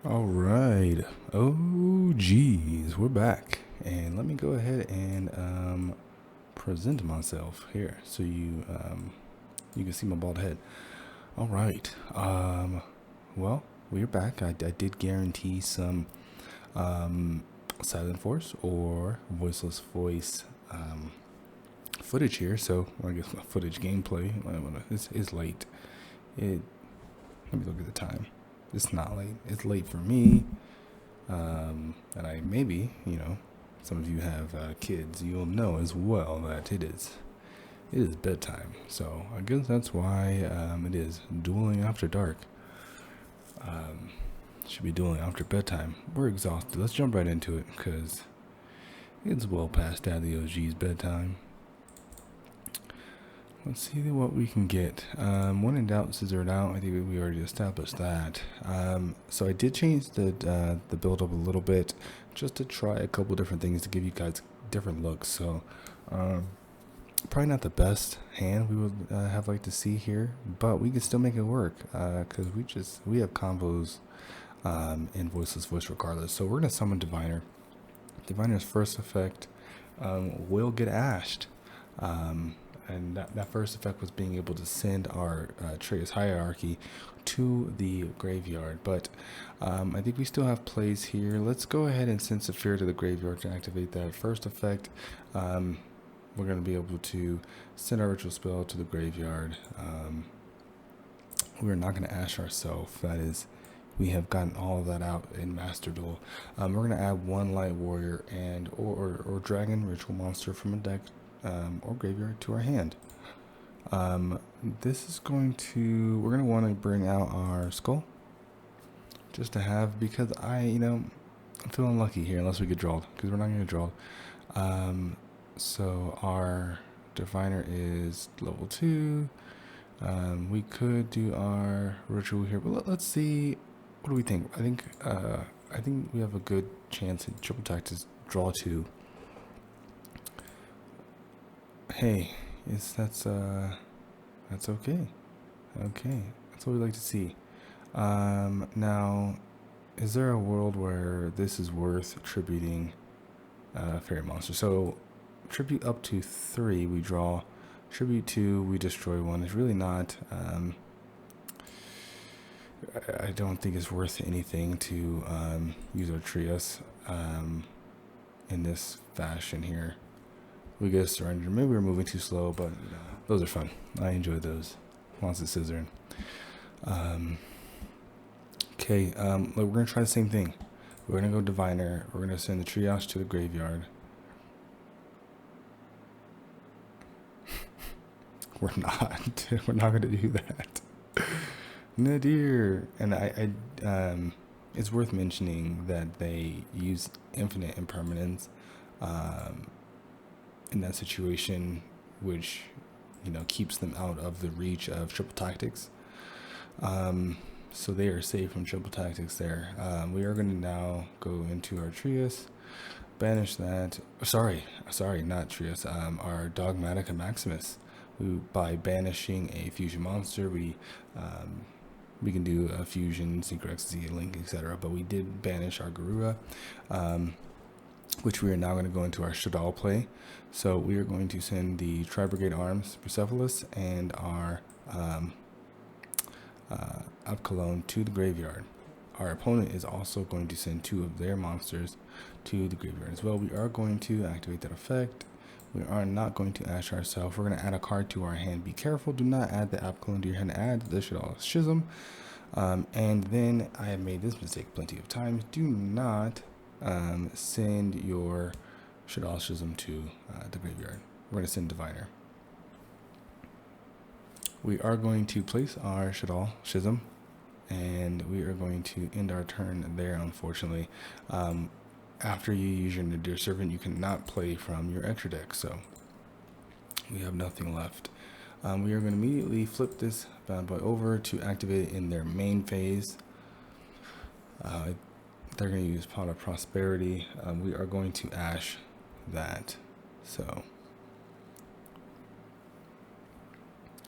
All right. Oh, geez, we're back. And let me go ahead and present myself here so you can see my bald head. All right. Well, we're back. I did guarantee some Silent Force or Voiceless voice footage here. So I guess my footage gameplay. It's late. It. Let me look at the time. It's not late. It's late for me. And I maybe, some of you have kids, you'll know as well that it is bedtime. So I guess that's why it is dueling after dark. Should be dueling after bedtime. We're exhausted. Let's jump right into it because it's well past Daddy OG's bedtime. Let's see what we can get. When in doubt, scissor it out. I think we already established that. So I did change the build up a little bit just to try a couple different things to give you guys different looks. So probably not the best hand we would have liked to see here, but we can still make it work because we have combos in Voiceless voice regardless. So we're gonna summon Diviner. Diviner's first effect will get ashed. And that first effect was being able to send our Atreus hierarchy to the graveyard. But I think we still have plays here. Let's go ahead and send Saphir to the graveyard to activate that first effect. We're going to be able to send our ritual spell to the graveyard. We're not going to ash ourselves. That is, we have gotten all of that out in Master Duel. We're going to add one Light Warrior and or Dragon Ritual Monster from a deck or graveyard to our hand. This is we're going to want to bring out our skull just to have, because I'm feeling lucky here unless we get drawn, because we're not going to get drawn. So our diviner is level 2. We could do our ritual here, but let's see. What do we think? I think we have a good chance in triple attack to draw 2. Hey, that's okay. Okay, that's what we like to see. Now, is there a world where this is worth attributing fairy monster? So, tribute up to 3, we draw. Tribute 2, we destroy 1. It's really not. I don't think it's worth anything to use our trios in this fashion here. We get a surrender. Maybe we're moving too slow, but those are fun. I enjoy those. Lots of scissoring. Okay, look, we're gonna try the same thing. We're gonna go diviner. We're gonna send the triage to the graveyard. We're not. We're not gonna do that. Nadir. And I it's worth mentioning that they use infinite impermanence. In that situation, which keeps them out of the reach of triple tactics. So they are safe from triple tactics there. We are going to now go into our Trius, banish that. Sorry, not Trius. Our Dogmatica Maximus. By banishing a fusion monster, we can do a fusion, Synchrox, Link, etc. But we did banish our Garura. Which we are now going to go into our Shadal play. So we are going to send the Tri-Brigade Arms, Persepolis, and our Abkalon to the graveyard. Our opponent is also going to send 2 of their monsters to the graveyard as well. We are going to activate that effect. We are not going to ash ourselves. We're going to add a card to our hand. Be careful, do not add the Abkalon to your hand. Add the Shadal Schism. And then I have made this mistake plenty of times. Do not send your Shadal Schism to the graveyard. We're going to send Diviner. We are going to place our Shadal Schism, and we are going to end our turn there, unfortunately. After you use your Nadir Servant, you cannot play from your extra deck, so we have nothing left. We are going to immediately flip this bad boy over to activate it in their main phase. They're going to use Pot of Prosperity. We are going to ash that. So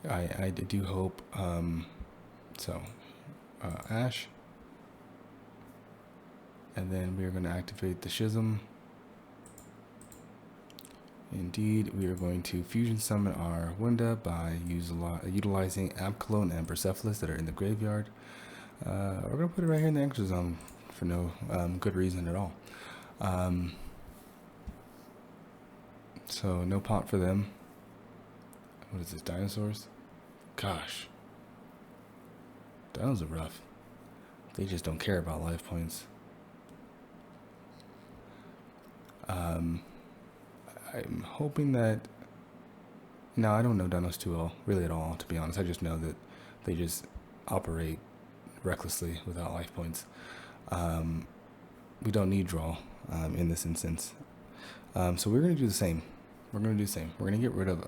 I do hope. Ash. And then we are going to activate the Schism. Indeed, we are going to fusion summon our Wunda by utilizing Abkalone and Persepolis that are in the graveyard. We're going to put it right here in the extra zone for no good reason at all. So no pot for them. What is this, dinosaurs? Gosh. Dinos are rough. They just don't care about life points. I'm hoping that... No, I don't know Dinos too well, really at all, to be honest. I just know that they just operate recklessly without life points. We don't need draw in this instance. So we're going to do the same. We're going to get rid of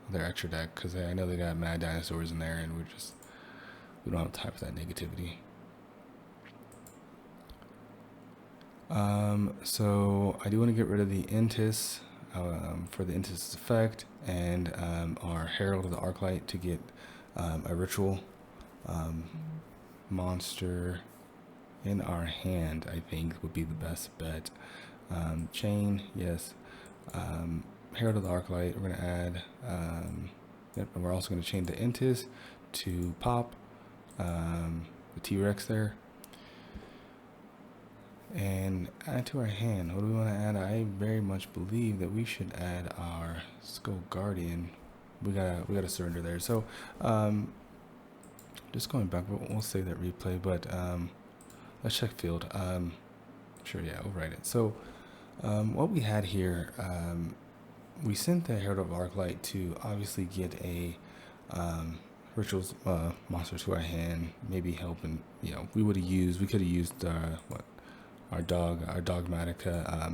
their extra deck, because I know they got mad dinosaurs in there, and we don't have time for that negativity. So I do want to get rid of the Intis for the Intis effect, and our Herald of the Arclight to get a ritual monster in our hand. I think would be the best bet. Chain, yes. Herald of the Arclight. We're gonna add. Yep, and we're also gonna change the Intis to pop the T-Rex there. And add to our hand. What do we want to add? I very much believe that we should add our Skull Guardian. We gotta surrender there. So just going back, we'll save that replay, but let's check field. Sure, yeah, override it. So what we had here, we sent the Herald of Arclight to obviously get a rituals monster to our hand, maybe helping. We could have used our dogmatic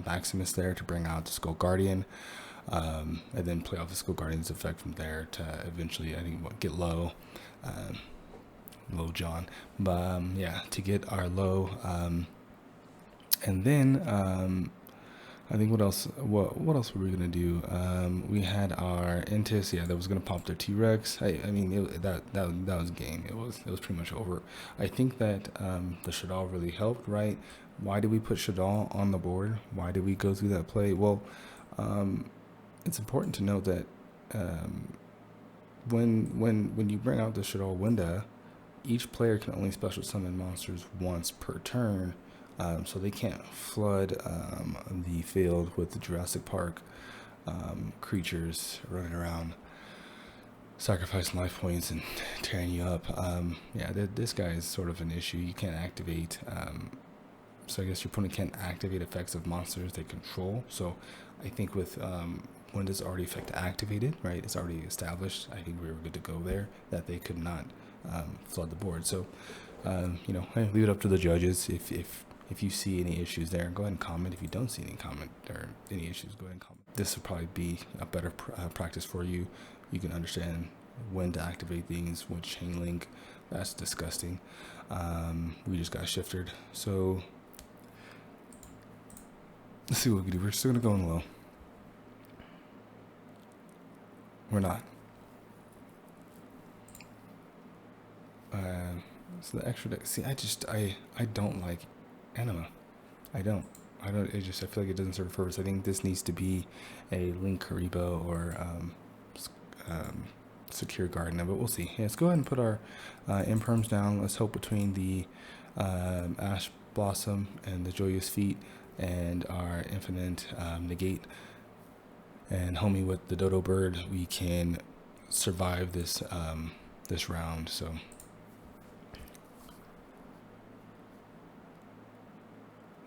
Maximus there to bring out the Skull Guardian, and then play off the Skull Guardian's effect from there to eventually, I think, get low John, but yeah, to get our low, and then I think what else were we gonna do? We had our Intis, yeah, that was gonna pop their T-Rex. I mean, that was game. It was pretty much over. I think that the Shadal really helped, right? Why did we put Shadal on the board? Why did we go through that play? Well, it's important to note that when you bring out the Shadal Wunda, each player can only special summon monsters once per turn. So they can't flood the field with the Jurassic Park creatures running around, sacrificing life points and tearing you up. Yeah, this guy is sort of an issue. You can't activate. So I guess your opponent can't activate effects of monsters they control. So I think with when it's already effect activated, right? It's already established. I think we were good to go there. That they could not flood the board. So hey, leave it up to the judges. If you see any issues there, go ahead and comment. If you don't see any comment or any issues, go ahead and comment. This will probably be a better practice for you. You can understand when to activate things, what chain link. That's disgusting. We just got shifted. So let's see what we can do. We're still going to go in low. We're not. So the extra deck. See, I don't like Anima. I don't. I feel like it doesn't serve a purpose. I think this needs to be a Link Karibo or Secure Garden, but we'll see. Yeah, let's go ahead and put our imperms down. Let's hope between the Ash Blossom and the Joyous Feet and our Infinite Negate and homie with the Dodo Bird, we can survive this this round. So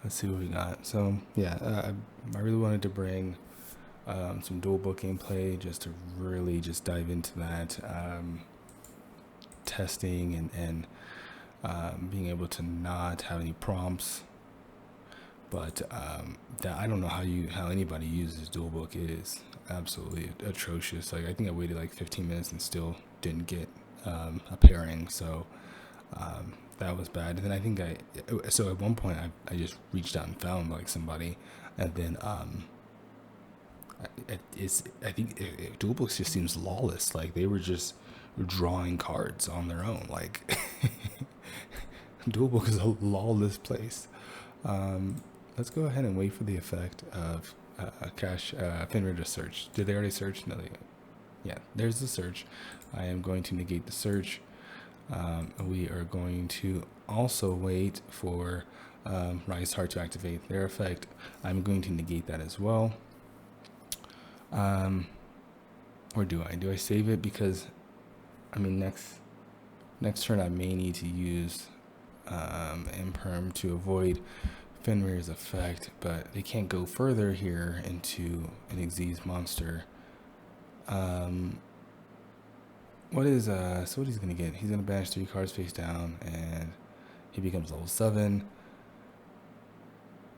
let's see what we got. So yeah, I really wanted to bring some dual book gameplay just to really just dive into that testing and being able to not have any prompts. But that I don't know how anybody uses dual book. It is absolutely atrocious. Like I think I waited like 15 minutes and still didn't get a pairing. So that was bad. And then I think so at one point I just reached out and found like somebody, and then I think dual books just seems lawless. Like they were just drawing cards on their own. Like dual book is a lawless place. Let's go ahead and wait for the effect of Finra to search. Did they already search? No, yeah, there's the search. I am going to negate the search. We are going to also wait for Rise Heart to activate their effect. I'm going to negate that as well. Or do I? Do I save it? Because, I mean, next turn I may need to use Imperm to avoid Fenrir's effect, but they can't go further here into an Xyz monster. What is so what he's gonna get? He's gonna banish 3 cards face down, and he becomes level 7.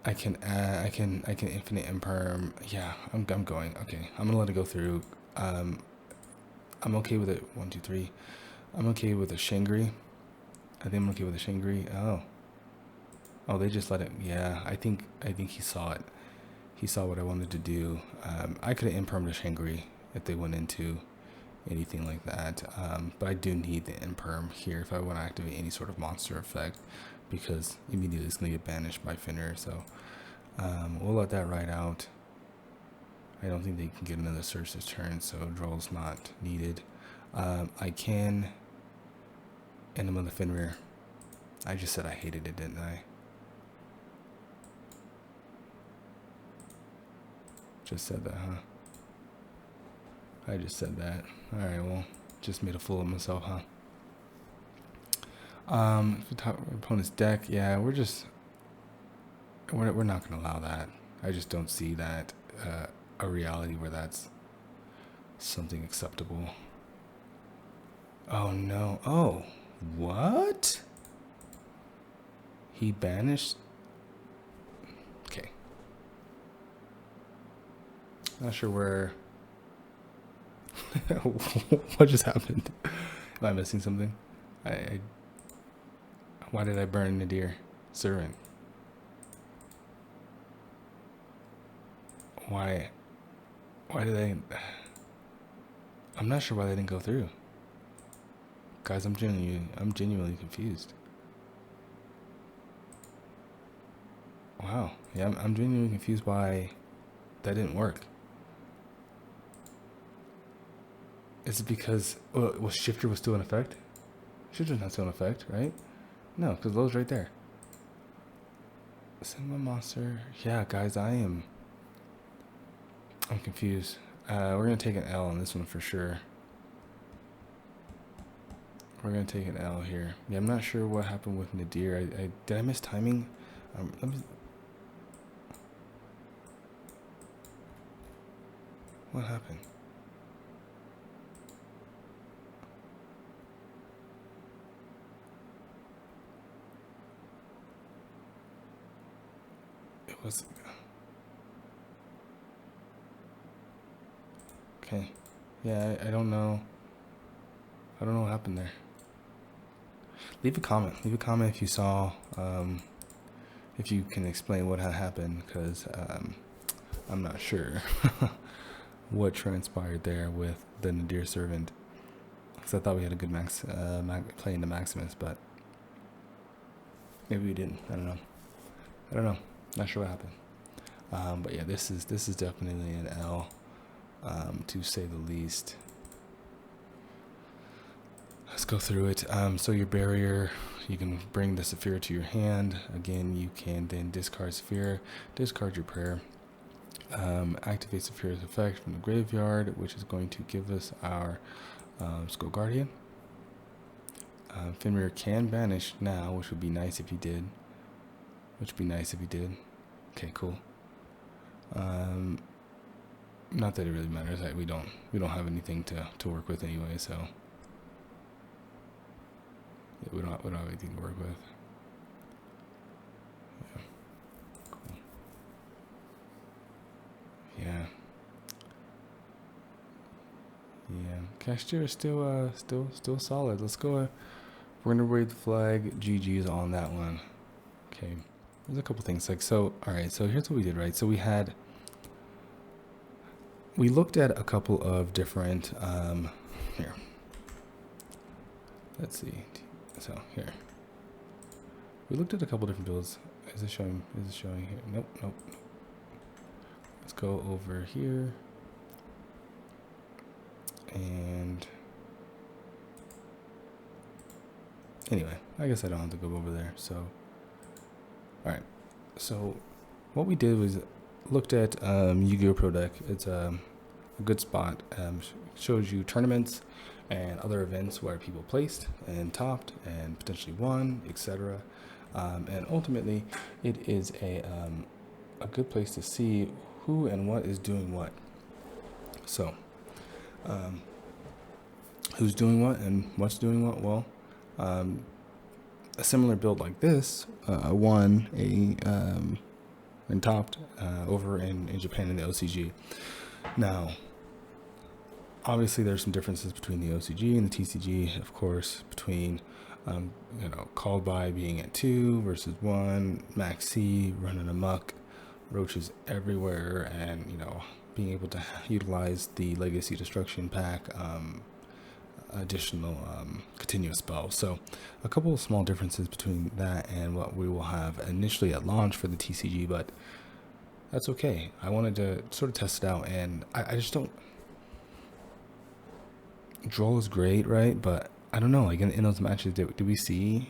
I can infinite imperm. Yeah, I'm going. Okay, I'm gonna let it go through. I'm okay with it. 1, 2, 3. I'm okay with a Shangri. I think I'm okay with a Shangri. Oh, they just let it. Yeah, I think he saw it. He saw what I wanted to do. I could have impermed a Shangri if they went into anything like that. But I do need the imperm here if I want to activate any sort of monster effect, because immediately it's going to get banished by Finner. So we'll let that ride out. I don't think they can get another search this turn, so draw's not needed. I can end him on the Finrear. I just said I hated it, didn't I? Just said that, huh? I just said that. Alright, well, just made a fool of myself, huh? Top opponent's deck, yeah, we're not gonna allow that. I just don't see that a reality where that's something acceptable. Oh no. Oh, what? He banished. Okay. Not sure where. What just happened? Am I missing something? Why did I burn Nadir Servant? Why did I? I'm not sure why they didn't go through. Guys, I'm genuinely confused. Wow. Yeah, I'm genuinely confused why that didn't work. Is it because was Shifter was still in effect? Shifter's not still in effect, right? No, because Low's right there. Cinema Monster. Yeah, guys, I'm confused. We're gonna take an L on this one for sure. We're gonna take an L here. Yeah, I'm not sure what happened with Nadir. Did I miss timing? What happened? It was okay. Yeah, I don't know. I don't know what happened there. Leave a comment. Leave a comment if you saw, if you can explain what had happened, because I'm not sure what transpired there with the Nadir Servant. Because I thought we had a good play into Maximus, but maybe we didn't. I don't know. Not sure what happened. But yeah, this is definitely an L, to say the least. Let's go through it. So your barrier, you can bring the Saphira to your hand. Again, you can then discard Saphira, discard your prayer, activate Saphira's effect from the graveyard, which is going to give us our Skull Guardian. Fenrir can banish now, which would be nice if he did. Okay, cool. Not that it really matters. We don't have anything to work with anyway, so. Yeah, we don't have anything to work with. Yeah. Cool. Yeah. Yeah. Cashier is still solid. Let's go. We're gonna raid the flag. GG's on that one. Okay. There's a couple things all right, so here's what we did, right? So we looked at a couple of different here. Let's see. So here, we looked at a couple different builds. is it showing? Is it showing here? Nope, nope. Let's go over here. And anyway, I guess I don't have to go over there. So, all right. So what we did was looked at Yu-Gi-Oh! Pro Deck. It's a good spot. Shows you tournaments and other events where people placed and topped and potentially won, etc. And ultimately, it is a good place to see who and what is doing what. So, who's doing what and what's doing what? Well, a similar build like this won and topped over in Japan in the OCG. Now, obviously, there's some differences between the OCG and the TCG, of course, between called by being at 2 versus 1, Max C running amok, roaches everywhere, and being able to utilize the Legacy Destruction pack, additional continuous spells. So a couple of small differences between that and what we will have initially at launch for the TCG, but that's okay. I wanted to sort of test it out, and I just don't. Droll is great, right? But I don't know. Like in those matches, do we see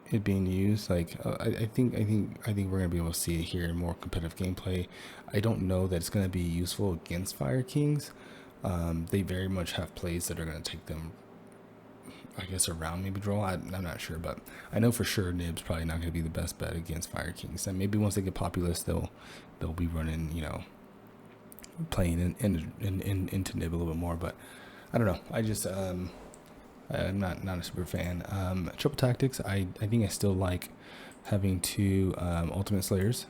it being used? Like I think we're gonna be able to see it here in more competitive gameplay. I don't know that it's gonna be useful against Fire Kings. They very much have plays that are gonna take them, I guess, around maybe Droll. I'm not sure, but I know for sure Nib's probably not gonna be the best bet against Fire Kings. And maybe once they get populous, they'll be running, playing into Nib a little bit more, but. I don't know. I just I'm not a super fan. Triple Tactics. I think I still like having 2 Ultimate Slayers.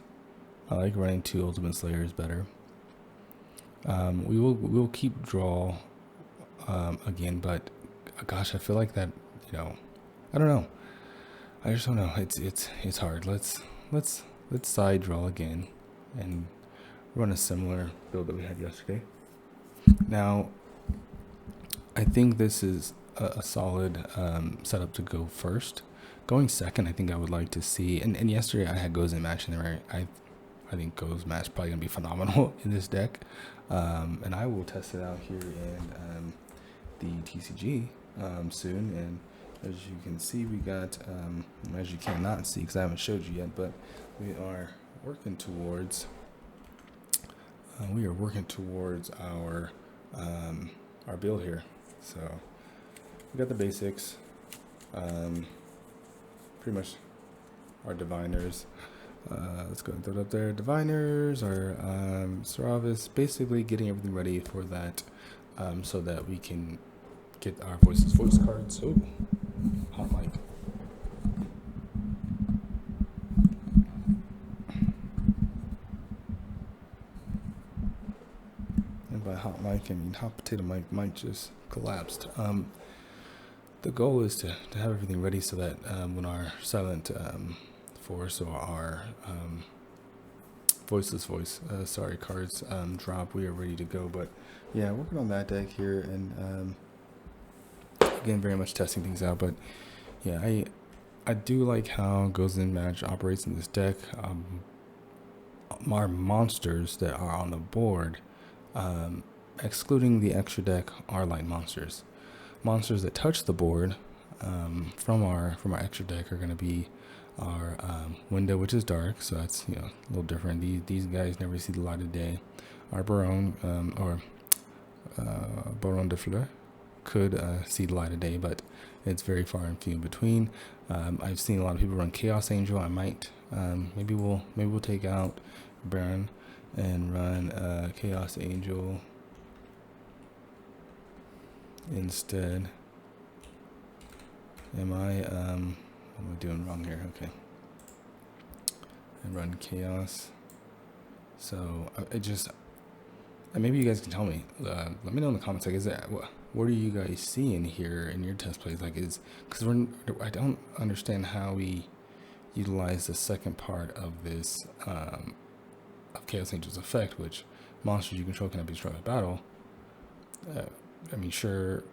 I like running 2 Ultimate Slayers better. We'll keep Draw again, but gosh, I feel like that. I don't know. I just don't know. It's hard. Let's side draw again and run a similar build that we had yesterday. Now. I think this is a solid setup to go first. Going second, I think I would like to see. And yesterday I had Gozen match in there. I think Go's match probably gonna be phenomenal in this deck. And I will test it out here in the TCG soon. And as you can see, we got as you cannot see because I haven't showed you yet, but we are working towards our build here. So we got the basics, pretty much our diviners. Let's go and throw it up there. Diviners are Saravis, basically getting everything ready for that, so that we can get our Voiceless voice cards. Oh, hot mic. And by hot mic, I mean hot potato mic. Mic just collapsed. The goal is to have everything ready so that when our silent force or our voiceless voice cards drop, we are ready to go. But yeah, working on that deck here, and again, very much testing things out. But yeah, I do like how Gozen match operates in this deck. Our monsters that are on the board, excluding the extra deck, are light monsters. Monsters that touch the board from our extra deck are going to be our window, which is dark, so that's a little different. These guys never see the light of day. Our Baron or Baron de Fleur could see the light of day, but it's very far and few in between. I've seen a lot of people run Chaos Angel. I might maybe we'll take out Baron and run Chaos Angel instead. What am I doing wrong here? Okay. And run Chaos. So maybe you guys can tell me. Let me know in the comments. Like, is that what are you guys seeing here in your test plays? Like, because I don't understand how we utilize the second part of this of Chaos Angel's effect, which monsters you control cannot be destroyed by battle. I mean, sure.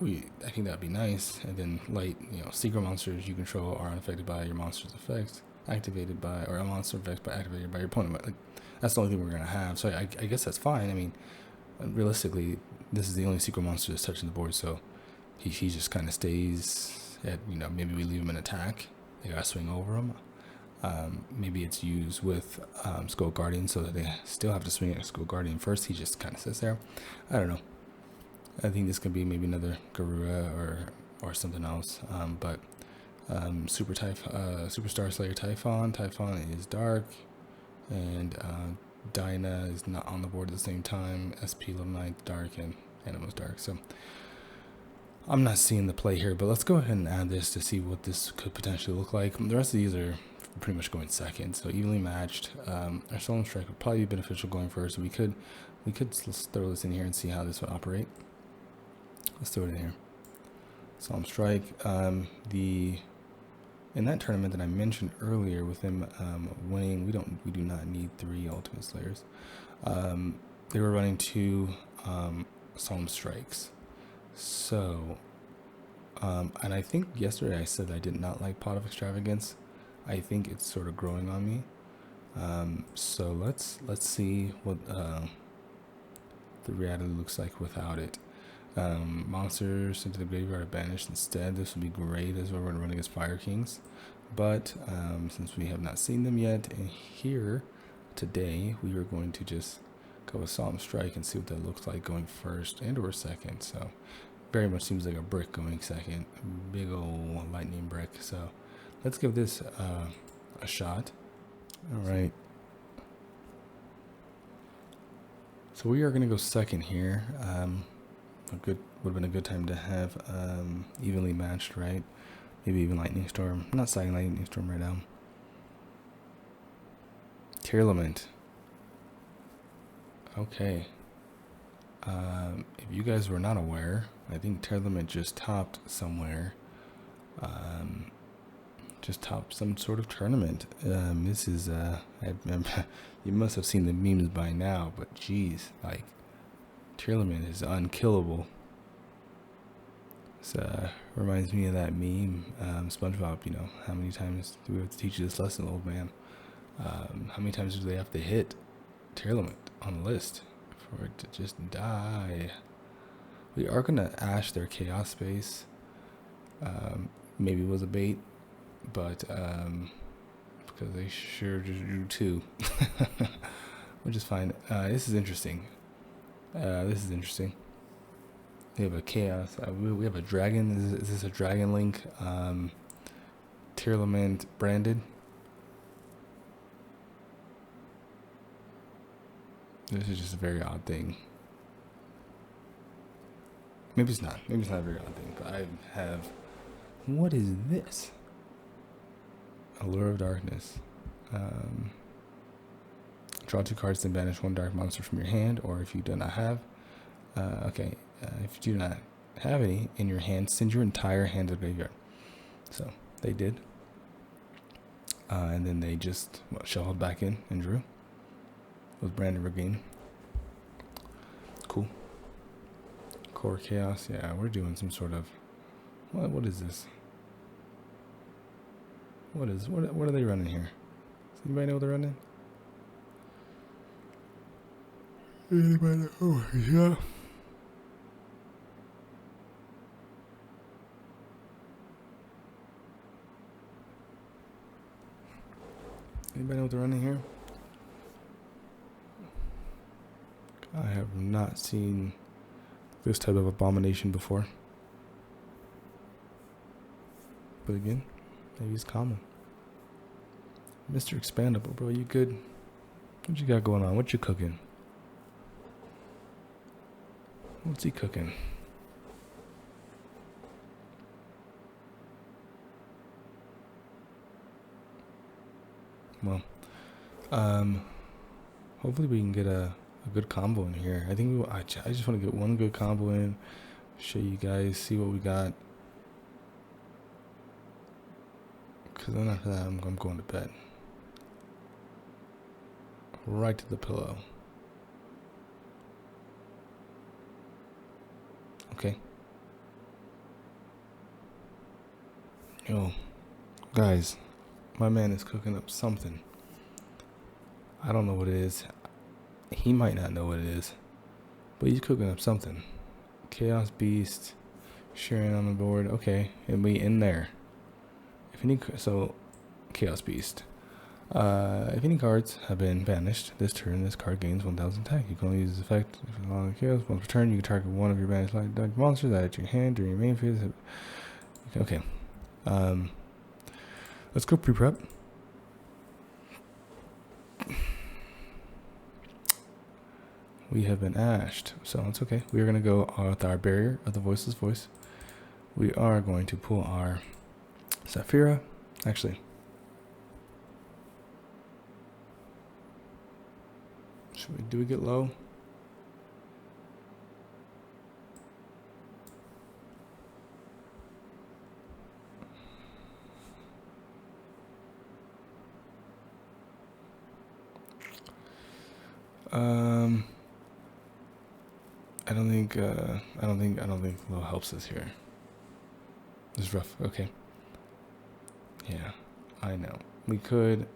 I think that'd be nice. And then light, secret monsters you control are unaffected by your monster's effects. activated by, or a monster effect by activated by your opponent. Like, that's the only thing we're gonna have. So I guess that's fine. I mean, realistically, this is the only secret monster that's touching the board, so he just kind of stays at, maybe we leave him an attack. They gotta swing over him. Maybe it's used with Skull Guardian, so that they still have to swing at Skull Guardian first. He just kind of sits there. I don't know. I think this could be maybe another Garura or something else. But Superstar Slayer Typhon. Typhon is dark, and Dinah is not on the board at the same time. SP Little Knight dark, and Animal's dark. So I'm not seeing the play here, but let's go ahead and add this to see what this could potentially look like. The rest of these are pretty much going second, so evenly matched. Our Solemn Strike would probably be beneficial going first. We could throw this in here and see how this would operate. Let's throw it in here. Solemn Strike. In that tournament that I mentioned earlier, with him winning, we do not need 3 Ultimate Slayers. They were running 2 Solemn Strikes. So, and I think yesterday I said I did not like Pot of Extravagance. I think it's sort of growing on me. So let's see what the reality looks like without it. Monsters into the graveyard are banished instead. This would be great as we're running against Fire Kings. But since we have not seen them yet, and here today we are going to just go with Solemn Strike and see what that looks like going first and or second. So very much seems like a brick going second. Big old lightning brick. So let's give this a shot. All right. So we are going to go second here. Would have been a good time to have evenly matched, right? Maybe even Lightning Storm. I'm not saying Lightning Storm right now. Tearlament. Okay. If you guys were not aware, I think Tearlament just topped somewhere. Just topped some sort of tournament. This is you must have seen the memes by now, but geez, like Tearlament is unkillable. This reminds me of that meme, SpongeBob. How many times do we have to teach you this lesson, old man? How many times do they have to hit Tearlament on the list for it to just die? We are gonna ash their Chaos Space. Maybe it was a bait, but because they sure just drew 2, which is fine. This is interesting. We have a Chaos. We have a Dragon. Is this a Dragon Link? Tearlament branded. This is just a very odd thing. Maybe it's not. Maybe it's not a very odd thing. But I have. What is this? Allure of Darkness. Draw 2 cards, then banish 1 dark monster from your hand, or if you do not have. If you do not have any in your hand, send your entire hand to the graveyard. So they did. And then they just shuffled back in and drew. With Brandon Regain. Cool. Core Chaos. Yeah, we're doing some sort of. What is this? What are they running here? Does anybody know what they're running? Anybody know? Oh, yeah. Anybody know what they're running here? I have not seen this type of abomination before. But again, maybe it's common. Mr. Expandable, bro, you good? What you got going on? What you cooking? What's he cooking? Well, hopefully we can get a good combo in here. I think I just want to get one good combo in, show you guys, see what we got. Because then after that, I'm going to bed. Right to the pillow. Okay. Yo, guys, My man is cooking up something. I don't know what it is. He might not know what it is, but he's cooking up something. Chaos Beast, sharing on the board. Okay, it'll be in there. If any, so Chaos Beast. If any cards have been banished this turn, this card gains 1,000 attack. You can only use this effect on Chaos. Once per turn, you can target one of your banished like monsters that at your hand during your main phase. Okay. Let's go pre-prep. We have been ashed, so it's okay. We are going to go with our barrier of the Voiceless Voice. We are going to pull our Saphira. Actually, do we get low? I don't think low helps us here. It's rough. Okay. Yeah, I know. We could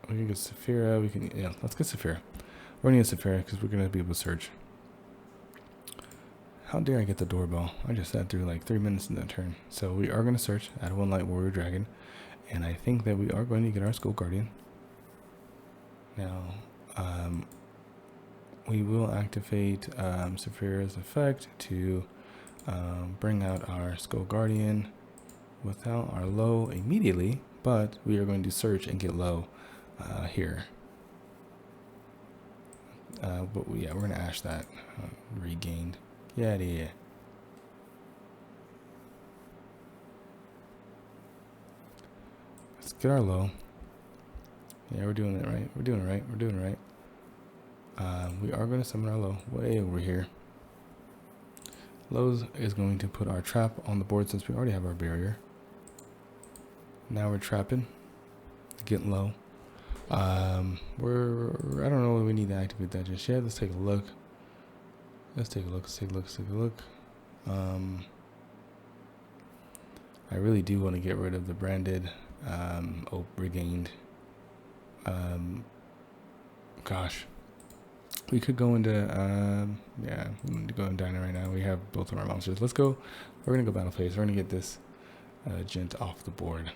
get Saphira. Let's get Saphira. We're gonna get Saphira because we're gonna be able to search. How dare I get the doorbell? I just sat through like 3 minutes in that turn. So we are gonna search at one Light Warrior Dragon, and I think that we are going to get our Skull Guardian. Now, we will activate Saphira's effect to bring out our Skull Guardian without our low immediately, but we are going to search and get low here. But we're going to ash that. Regained. Yeah, yeah. Let's get our low. Yeah, we're doing it right. We're doing it right. We're doing it right. We are going to summon our low way over here. Lowe's is going to put our trap on the board since we already have our barrier. Now we're trapping, getting low. I don't know if we need to activate that just yet. Let's take a look. Let's take a look. I really do want to get rid of the branded regained. Gosh. We could go into, yeah, we need to go in Diner right now. We have both of our monsters. Let's go. We're going to go battle phase. We're going to get this gent off the board.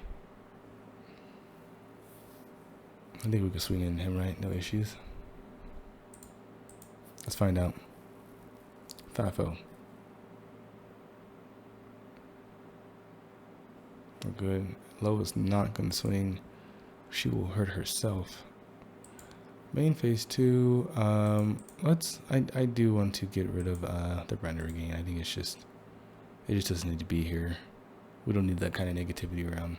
I think we can swing in him, right? No issues. Let's find out. FAFO. We're good. Lo is not going to swing. She will hurt herself. Main phase 2, I do want to get rid of the Branded Regain. I think it just doesn't need to be here. We don't need that kind of negativity around.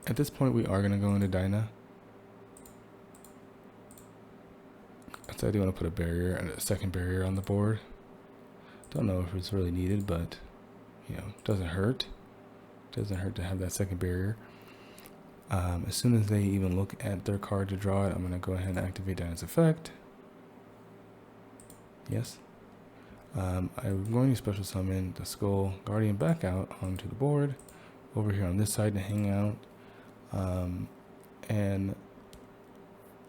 At this point we are gonna go into Dyna. So I do want to put a barrier and a second barrier on the board. Don't know if it's really needed, but you know, doesn't hurt. Doesn't hurt to have that second barrier. As soon as they even look at their card to draw it, I'm going to go ahead and activate Dyna's effect. Yes. I'm going to special summon the Skull Guardian back out onto the board, over here on this side to hang out. And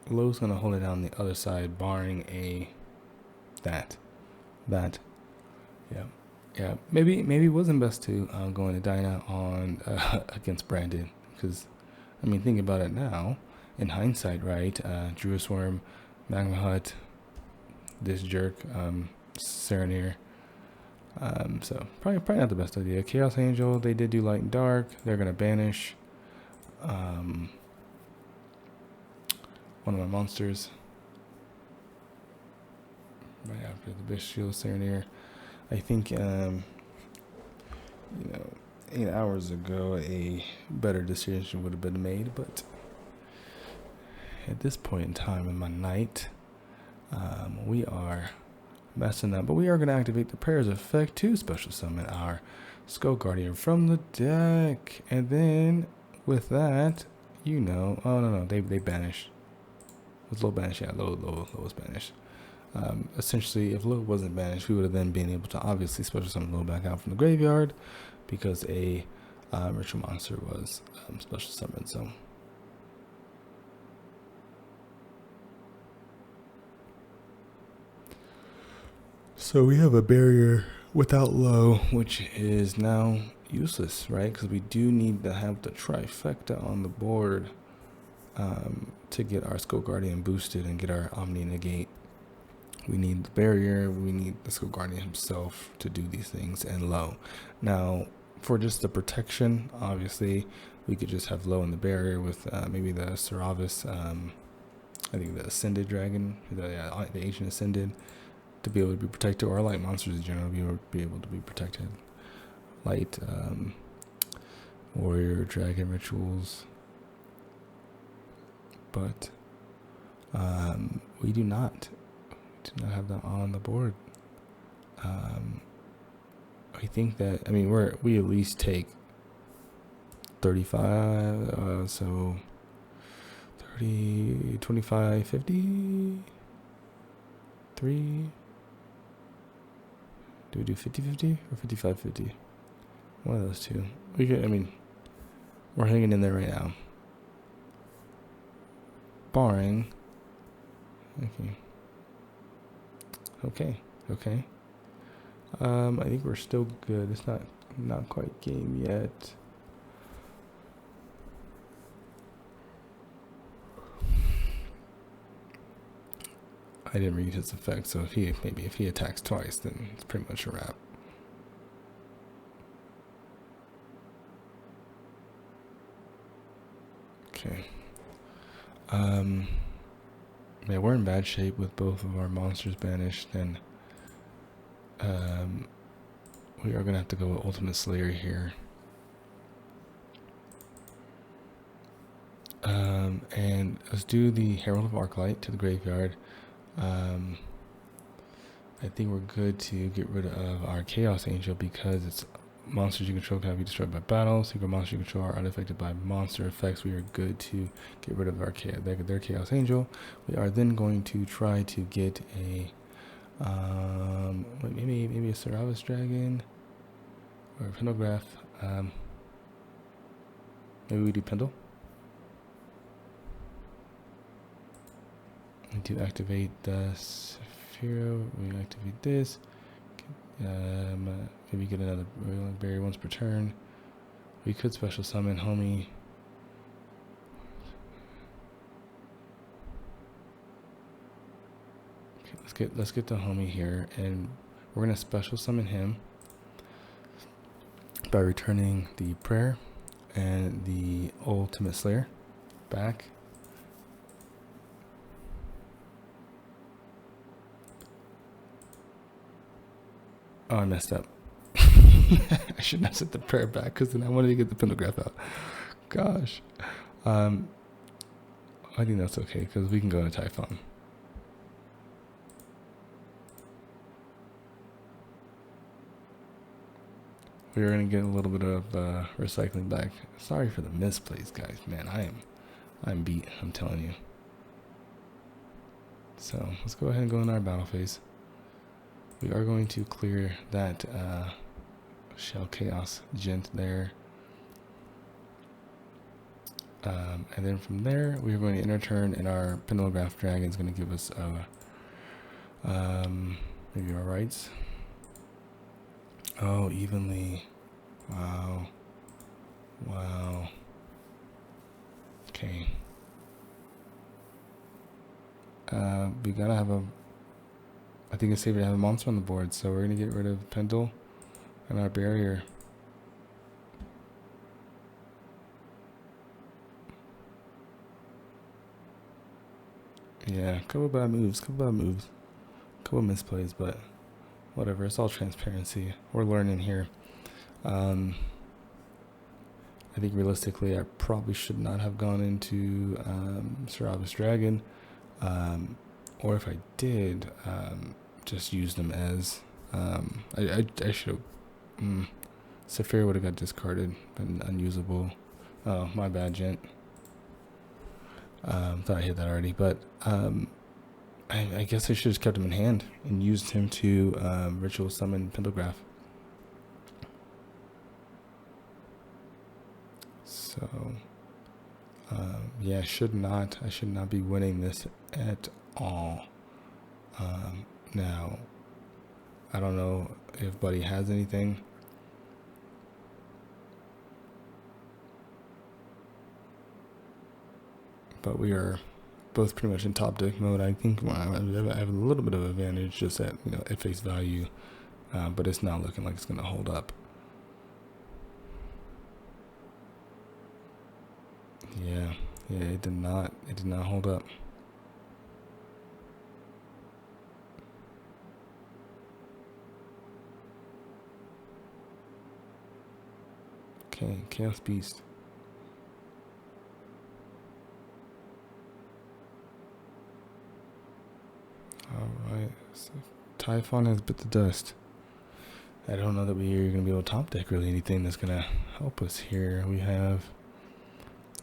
Lowe's going to hold it down the other side, barring that. Yeah. Maybe it wasn't best to go into Dyna on against Brandon, because I mean, think about it now, in hindsight, right? Druid Swarm, Magma Hut, this jerk, Serenir. So probably not the best idea. Chaos Angel, they did do Light and Dark. They're gonna banish one of my monsters right after the Bestial Serenir. I think 8 hours ago a better decision would have been made, but at this point in time in my night, we are messing up. But we are going to activate the Prayer's effect to special summon our Skull Guardian from the deck, and then with that, oh no, they banished. Was low banished? Yeah, low was banished. Essentially, if Lo wasn't banished, we would have then been able to obviously special summon Lo back out from the graveyard because a ritual monster was special summoned. So we have a barrier without Lo, which is now useless, right? Because we do need to have the trifecta on the board to get our Skull Guardian boosted and get our Omni Negate. We need the barrier, we need the Skull Guardian himself to do these things, and Lo. Now, for just the protection, obviously, we could just have Lo in the barrier with maybe the Seravis, I think the Ascended Dragon, the Ancient Ascended, to be able to be protected, or light monsters in general be able to be protected. Light warrior dragon rituals, but we do not have that on the board. I think that, I mean, we at least take 35, so 30, 25, 50, 3. Do we do 50-50 or 55-50? One of those two. We could, I mean, we're hanging in there right now. Barring. Okay. I think we're still good. It's not quite game yet. I didn't read his effect, so if he attacks twice, then it's pretty much a wrap. Okay. Yeah, we're in bad shape with both of our monsters banished, and we are gonna have to go with Ultimate Slayer here. And let's do the Herald of Arclight to the graveyard. I think we're good to get rid of our Chaos Angel because it's monsters you control cannot be destroyed by battle. Secret monsters you control are unaffected by monster effects. We are good to get rid of our their Chaos Angel. We are then going to try to get a maybe a Seravis Dragon or a Pendlegraph. Maybe we do Pendle. To activate the Sephiro, we activate this. Maybe get another barrier once per turn. We could special summon Homie. Okay, let's get the Homie here, and we're gonna special summon him by returning the Prayer and the Ultimate Slayer back. Oh, I messed up. I should not set the Prayer back because then I wanted to get the Pendlegraph out. Gosh. I think that's okay because we can go to Typhon. We are going to get a little bit of recycling back. Sorry for the misplays, guys. Man, I'm beat. I'm telling you. So let's go ahead and go in our battle phase. We are going to clear that Shell Chaos Gent there. And then from there, we are going to enter turn, and our Pendlegraph Dragon is going to give us maybe our rights. Oh, evenly. Wow. Okay. We gotta have I think it's safer to have a monster on the board, so we're gonna get rid of Pendle and our barrier. Yeah, couple bad moves, couple misplays, but whatever. It's all transparency. We're learning here. I think realistically, I probably should not have gone into Seravis Dragon, or if I did, just use them as I should have. Saphira would have got discarded, been unusable. Oh, my bad, gent. Thought I hit that already, but I guess I should have kept him in hand and used him to ritual summon Pentagraph. So, yeah, I should not be winning this at all. Now, I don't know if Buddy has anything. But we are both pretty much in top deck mode. I think I have a little bit of advantage just at at face value, but it's not looking like it's going to hold up. Yeah, it did not hold up. Okay, Chaos Beast. Alright, so Typhon has bit the dust. I don't know that we're going to be able to top deck really anything that's going to help us here. We have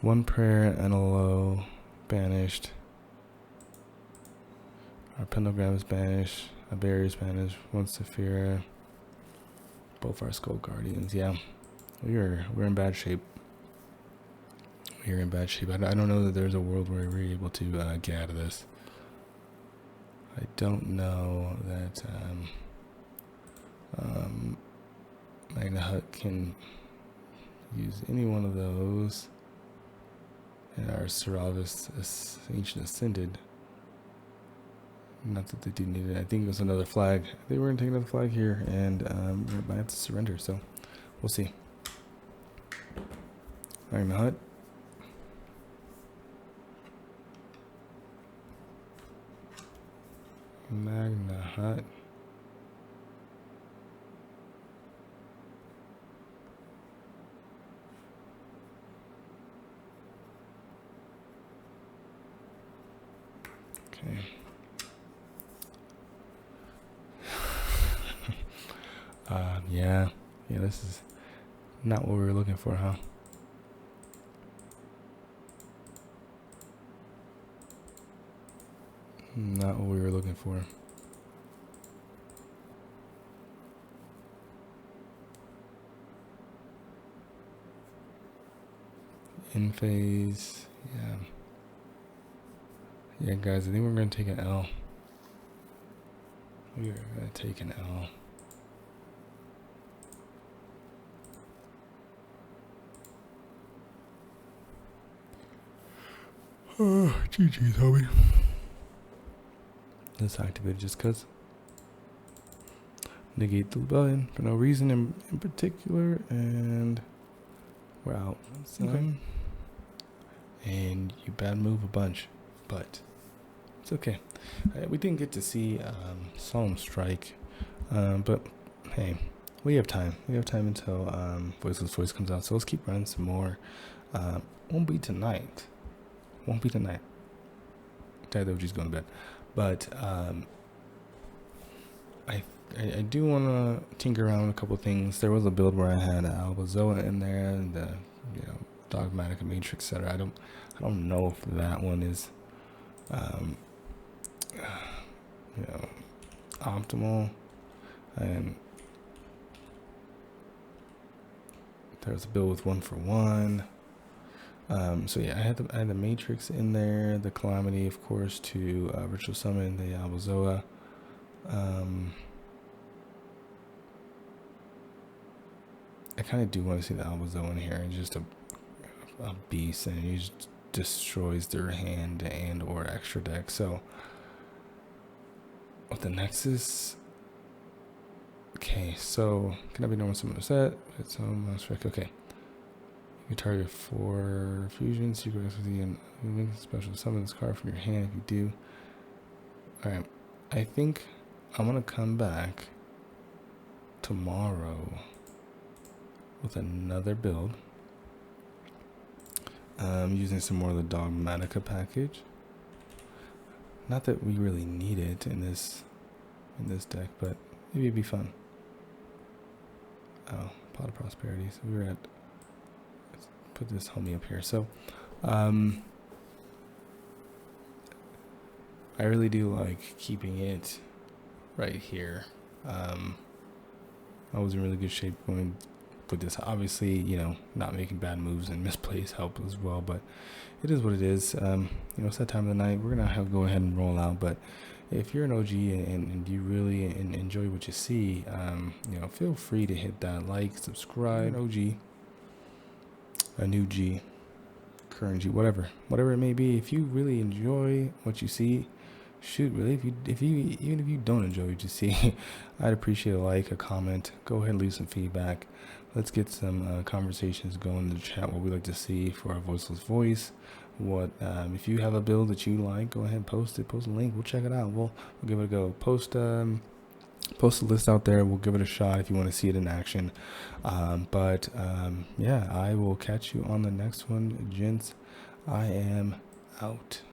one prayer and a low banished. Our pentagram is banished. A barrier is banished. One Saphira. Both our Skull Guardians. Yeah, we're in bad shape. We're in bad shape. I don't know that there's a world where we're able to get out of this. I don't know that Magna Hut can use any one of those. And our Seravis Ancient Ascended. Not that they do need it. I think it was another flag. They were going to take another flag here, and we might have to surrender, so we'll see. Magna Hut. Magna Hut. Okay. Yeah, this is not what we were looking for, huh? Not what we were looking for. In phase, yeah. Yeah, guys, I think we're going to take an L. We are going to take an L. Oh, GG's, homie. Let's activate just because. Negate the rebellion for no reason in particular, and we're out. Okay. And you bad move a bunch, but it's okay. We didn't get to see Solemn Strike, but hey, we have time. We have time until Voiceless Voice comes out, so let's keep running some more. Won't be tonight. Dad OG's going to bed. But I do want to tinker around with a couple things. There was a build where I had Albazoa in there, and the Dogmatic Matrix, etc. I don't know if that one is optimal. And there's a build with 1-for-1. So yeah, I had the Matrix in there, the Calamity, of course, to ritual summon the Albazoa. I kind of do want to see the Albazoa in here. It's just a beast, and he just destroys their hand and or extra deck. So with the Nexus, okay. So can I be normal summon set? It's almost right. Okay. You target 4 fusions. You go to the special summon this card from your hand if you do. Alright. I think I'm gonna come back tomorrow with another build. Using some more of the Dogmatica package. Not that we really need it in this deck, but maybe it'd be fun. Oh, Pot of Prosperity. So we were at, let's put this homie up here. So I I really do like keeping it right here. I was in really good shape going with this. Obviously, you know, not making bad moves and misplays help as well, but it is what it is. You know, it's that time of the night. We're gonna go ahead and roll out. But if you're an OG and you really enjoy what you see, you know, feel free to hit that like, subscribe. An OG, a new G, current G, whatever it may be. If you really enjoy what you see, shoot, really, even if you don't enjoy what you see, I'd appreciate a like, a comment. Go ahead and leave some feedback. Let's get some conversations going in the chat. What we like to see for our voiceless voice. What if you have a build that you like, go ahead and post it. Post a link. We'll check it out. We'll give it a go. Post a list out there. We'll give it a shot if you want to see it in action. Yeah, I will catch you on the next one, gents. I am out.